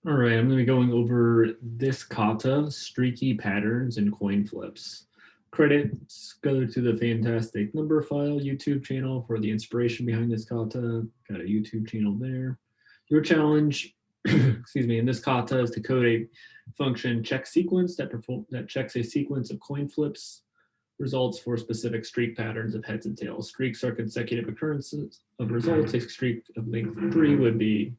All right, I'm going to be going over this kata, streaky patterns and coin flips. Credits go to the Fantastic Number File YouTube channel for the inspiration behind this kata. Got a YouTube channel there. Your challenge, excuse me, in this kata is to code a function check sequence that checks a sequence of coin flips results for specific streak patterns of heads and tails. Streaks are consecutive occurrences of results. A streak of length 3 would be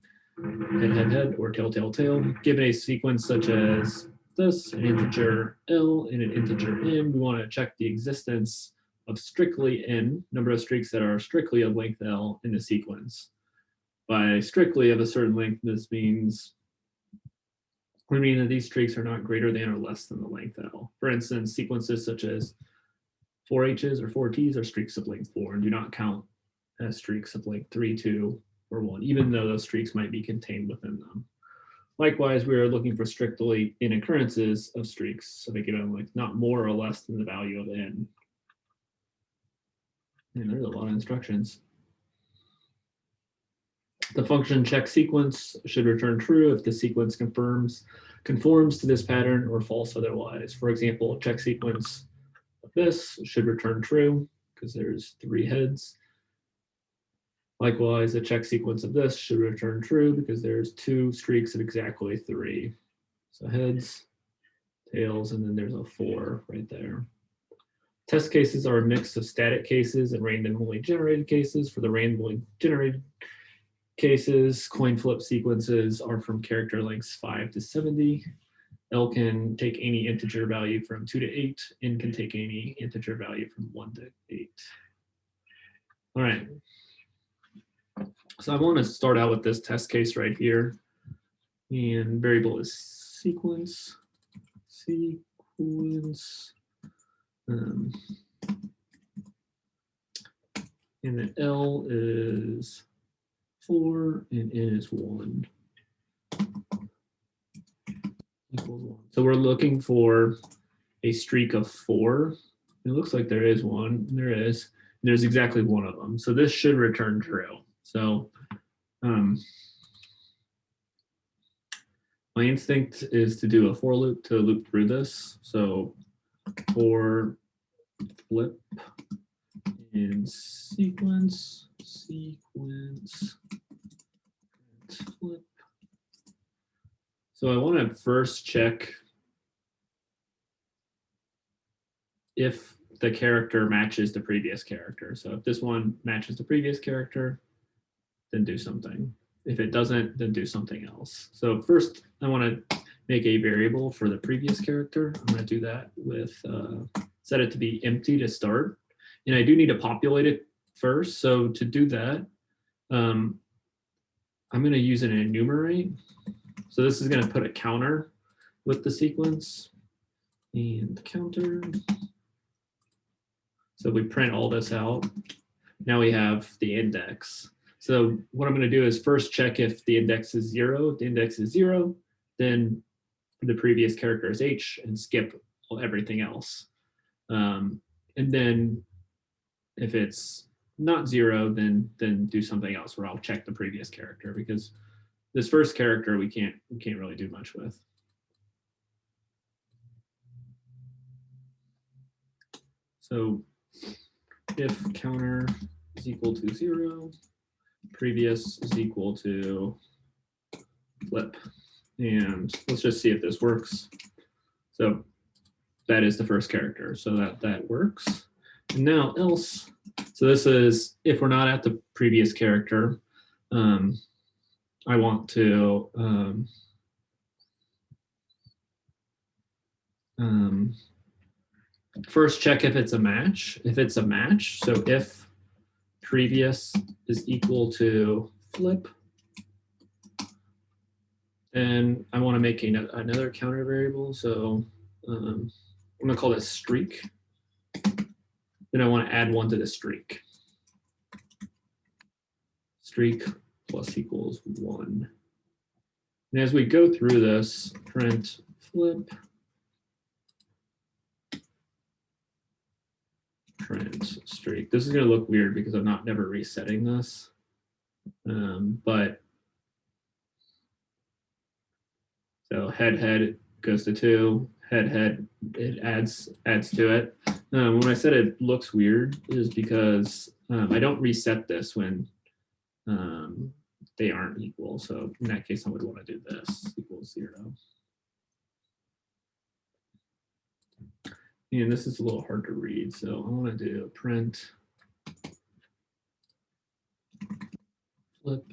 head, head, head, or tail, tail, tail. Given a sequence such as this, an integer L and an integer M, we want to check the existence of strictly N, number of streaks that are strictly of length L in the sequence. By strictly of a certain length, this means we mean that these streaks are not greater than or less than the length L. For instance, sequences such as 4H's or 4T's are streaks of length 4 and do not count as streaks of length 3, 2, or 1, even though those streaks might be contained within them. Likewise, we are looking for strictly in occurrences of streaks of a given length, not more or less than the value of n. And there's a lot of instructions. The function check sequence should return true if the sequence conforms to this pattern or false otherwise. For example, check sequence of this should return true because there's 3 heads. Likewise, a check sequence of this should return true because there's 2 streaks of exactly 3. So heads, tails, and then there's a 4 right there. Test cases are a mix of static cases and randomly generated cases. For the randomly generated cases, coin flip sequences are from character lengths 5 to 70. L can take any integer value from 2 to 8. N can take any integer value from 1 to 8. All right. So I want to start out with this test case right here. And variable is sequence. And then L is 4 and N is 1. Equals 1. So we're looking for a streak of 4. It looks like there is one. There is. There's exactly one of them. So this should return true. So my instinct is to do a for loop to loop through this. So for flip in sequence, flip. So I want to first check if the character matches the previous character. So if this one matches the previous character, then do something. If it doesn't, then do something else. So first, I want to make a variable for the previous character. I'm going to do that with set it to be empty to start. And I do need to populate it first. So to do that, I'm going to use an enumerate. So this is going to put a counter with the sequence and counter. So we print all this out. Now we have the index. So what I'm going to do is first check if the index is 0. If the index is 0, then the previous character is H and skip everything else. And then if it's not 0, then do something else where I'll check the previous character, because this first character we can't really do much with. So if counter is equal to 0, previous is equal to flip. And let's just see if this works. So that is the first character. So that works. And now else. So this is if we're not at the previous character. I want to first check if it's a match. If it's a match, so if previous is equal to flip, then I want to make another counter variable. So I'm going to call this streak. Then I want to add 1 to the streak. Streak plus equals 1. And as we go through this, print flip, print streak. This is going to look weird because I'm never resetting this. But So head goes to 2. Head it adds to it. When I said it looks weird is because I don't reset this when they aren't equal. So in that case, I would want to do this equals 0. And this is a little hard to read, so I want to do print flip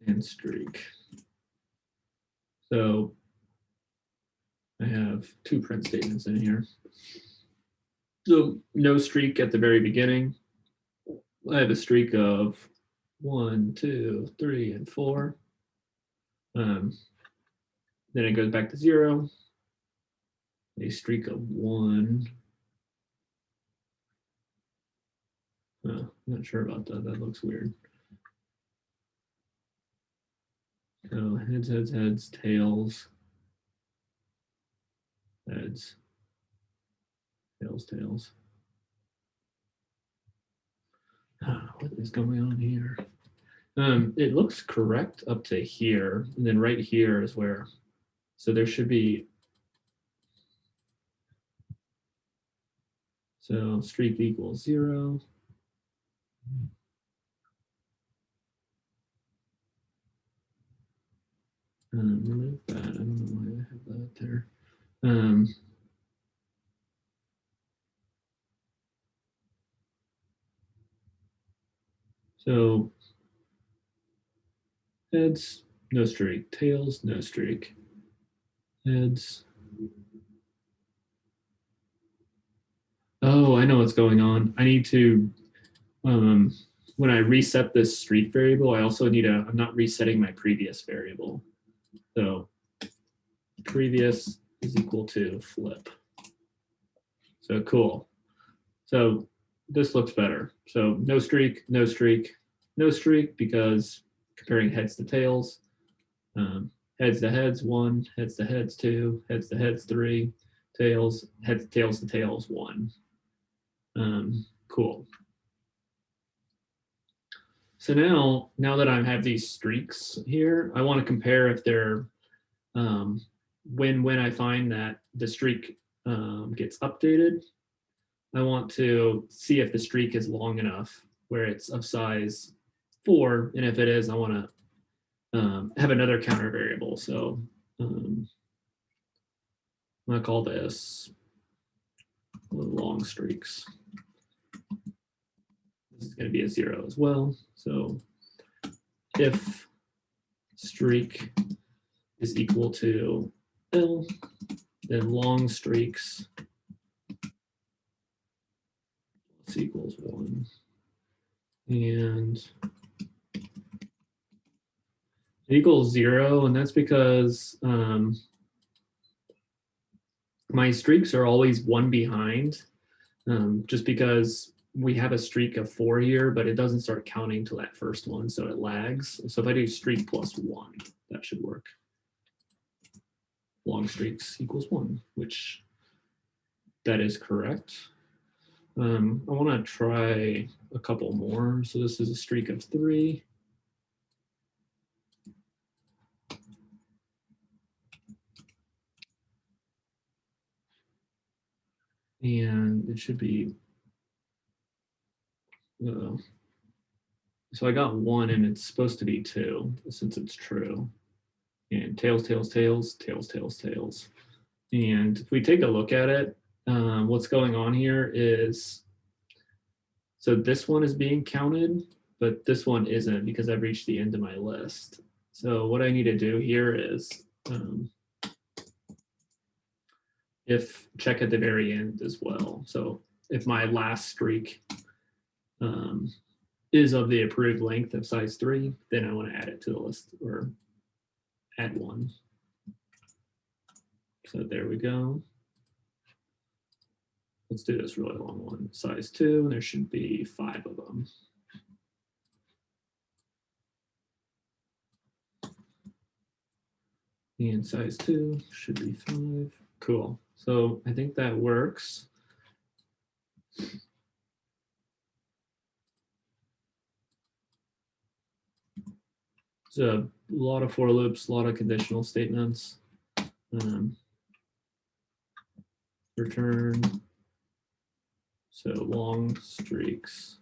and streak. So I have 2 print statements in here. So no streak at the very beginning. I have a streak of 1, 2, 3, and 4. Then it goes back to 0. A streak of 1. I'm not sure about that. That looks weird. So heads, tails, heads, tails. What is going on here? It looks correct up to here, and then right here is where, so there should be, so streak equals 0. Remove that. I don't know why I have that there. So heads, no streak. Tails, no streak. Heads. Oh, I know what's going on. I need to, when I reset this streak variable, I also need I'm not resetting my previous variable. So previous is equal to flip. So cool. So this looks better. So no streak, no streak, no streak, because comparing heads to tails, heads to heads 1, heads to heads 2, heads to heads 3, tails to tails 1. Cool. So now that I have these streaks here, I want to compare if they're when I find that the streak gets updated, I want to see if the streak is long enough where it's of size 4, and if it is, I want to have another counter variable. So I'm gonna call this long streaks. This is going to be a 0 as well. So if streak is equal to L, then long streaks equals 1. And it equals 0, and that's because my streaks are always 1 behind, just because we have a streak of 4 here, but it doesn't start counting till that first one, so it lags. So if I do streak plus 1, that should work. Long streaks equals 1, which that is correct. I want to try a couple more. So this is a streak of 3. And it should be, so I got 1 and it's supposed to be 2 since it's true. And tails. And if we take a look at it, what's going on here is, so this one is being counted, but this one isn't because I've reached the end of my list. So what I need to do here is if check at the very end as well. So if my last streak is of the approved length of size 3, then I want to add it to the list or add 1. So there we go. Let's do this really long one. Size 2, and there should be 5 of them. And size 2 should be 5. Cool. So I think that works. So a lot of for loops, a lot of conditional statements. return, so long streaks.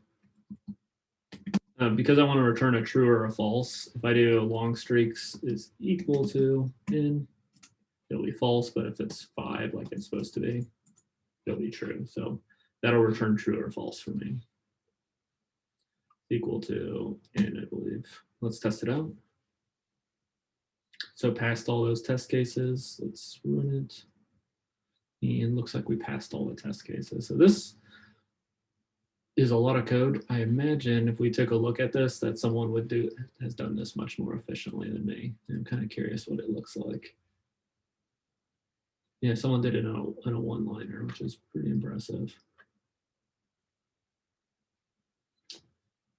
Because I want to return a true or a false, if I do long streaks is equal to n, it'll be false, but if it's 5 like it's supposed to be, it'll be true. So that'll return true or false for me. Equal to n, I believe. Let's test it out. So passed all those test cases. Let's run it. And looks like we passed all the test cases. So this is a lot of code. I imagine if we took a look at this, that someone has done this much more efficiently than me. I'm kind of curious what it looks like. Yeah, someone did it in a one-liner, which is pretty impressive.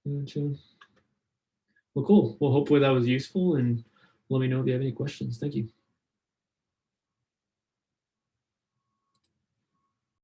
Gotcha. Well, cool. Well, hopefully that was useful, and let me know if you have any questions. Thank you.